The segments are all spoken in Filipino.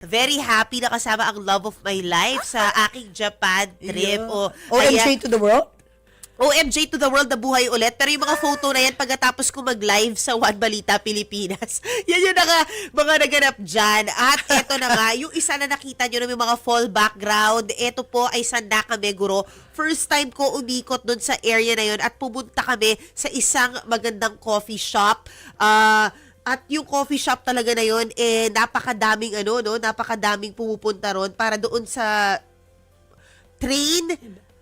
Very happy na kasama ang love of my life sa aking Japan trip. Yeah. Ayan. OMG to the world? OMG to the world na buhay ulit. Pero yung mga photo na yan, pagkatapos ko mag-live sa One Balita Pilipinas, yan yung mga naganap dyan. At eto na nga, yung isa na nakita nyo na may mga fall background, eto po ay Sandakan Meguro. First time ko umikot dun sa area na yun at pumunta kami sa isang magandang coffee shop. At yung coffee shop talaga na yun, napakadaming napakadaming pumupunta ron para doon sa train.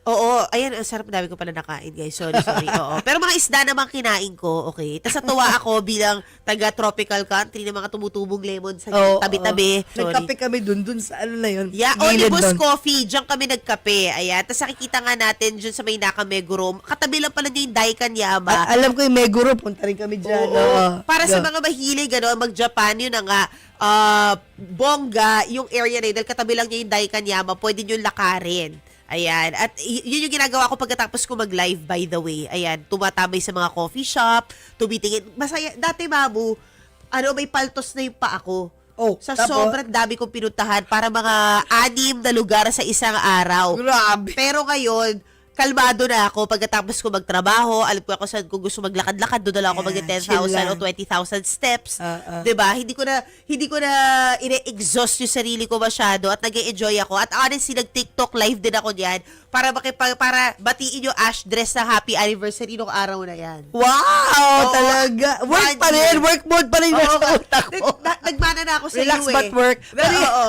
Oo, ayan, ang sarap, dami ko pala nakain, guys. Sorry. Oo. Pero mga isda naman kinain ko, okay? Tapos natuwa ako bilang taga-tropical country na mga tumutubong lemon sa tabi-tabi. Sorry. Nagkape kami dun sa ano na yun. Yeah, gilid Onibus dun. Coffee. Diyan kami nagkape. Ayan. Tapos nakikita nga natin dyan sa may Nakameguro. Katabi lang pala niya yung Daikan Yama. Alam ko yung Meguro, punta rin kami dyan. Oo. Para sa mga mahilig, mag-Japan, yun na nga, bongga, yung area na yun, dahil katabi lang niya yung Daikan Yama, pwede nyo lakarin. Ayan. At yun yung ginagawa ko pagkatapos ko mag-live, by the way. Ayan. Tumatabay sa mga coffee shop, tumitingin. Masaya. Dati, Mabu, may paltos na yung pa ako. Sa sobrang dami kong pinuntahan para mga 6 na lugar sa isang araw. Grabe. Pero ngayon, kalmado na ako pagkatapos ko magtrabaho. Alam ko ako saan ko gusto maglakad-lakad. Doon na lang ako mag-10,000 o 20,000 steps. Diba? Hindi ko na ine-exhaust yung sarili ko masyado at nag-e-enjoy ako. At honestly, nag-TikTok live din ako diyan para batiin yung Ash dress sa happy anniversary nung araw na yan. Wow! Talaga. Work pa rin. Work mode pa rin nasa utak ko. Nagmana na ako sa Relax iyo but work.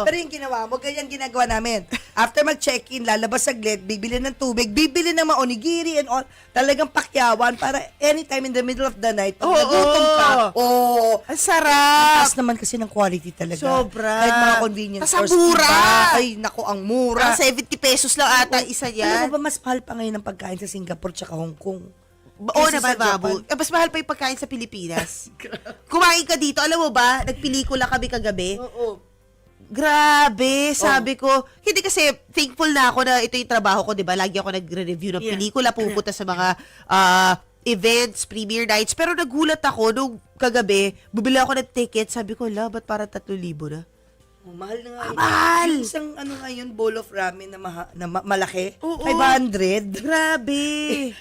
Pero yung ginawa mo, ganyan ginagawa namin. After mag-check-in, lalabas saglit, bibili ng tubig, bibili ng mga onigiri and all. Talagang pakyawan para anytime in the middle of the night, pag nagutom ka, ang sarap. taas naman kasi ng quality talaga. Sobra. Kahit mga convenience Tas ang stores, mura. iba. Ay, naku, ang mura. Ang 70 pesos lang ata isa yan. Alam mo ba, mas mahal pa ngayon ang pagkain sa Singapore tsaka Hong Kong? Oo Kasi naman, sa Babu. Japan. Mas mahal pa yung pagkain sa Pilipinas. Kumain ka dito. Alam mo ba, nagpelikula kami kagabi. Oo. Grabe, sabi ko. Hindi kasi thankful na ako na ito yung trabaho ko, di ba? Lagi ako nagre-review ng pelikula, pupunta sa mga events, premiere nights. Pero nagulat ako nung kagabi, bubili ako ng ticket. Sabi ko, ba't parang 3,000 na? Mahal na nga. Mahal! Yung isang ngayon, bowl of ramen na malaki, Oo. 500. Grabe.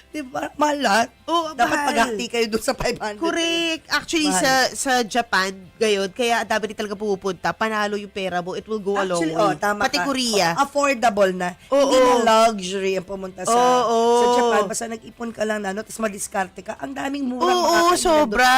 Di ba? Mahal lahat. Oo, Dapat mahal. paghati kayo doon sa 500. Correct. Actually, Mahal. sa Japan, ngayon, kaya dami rin talaga pumupunta. Panalo yung pera mo. It will go a long Actually, way. tama Pati ka. Korea. Affordable na. Oo. Hindi na luxury ang pumunta sa Oo. Japan. Basta nag-ipon ka lang tapos madiskarte ka. Ang daming mura. Oo, sobra.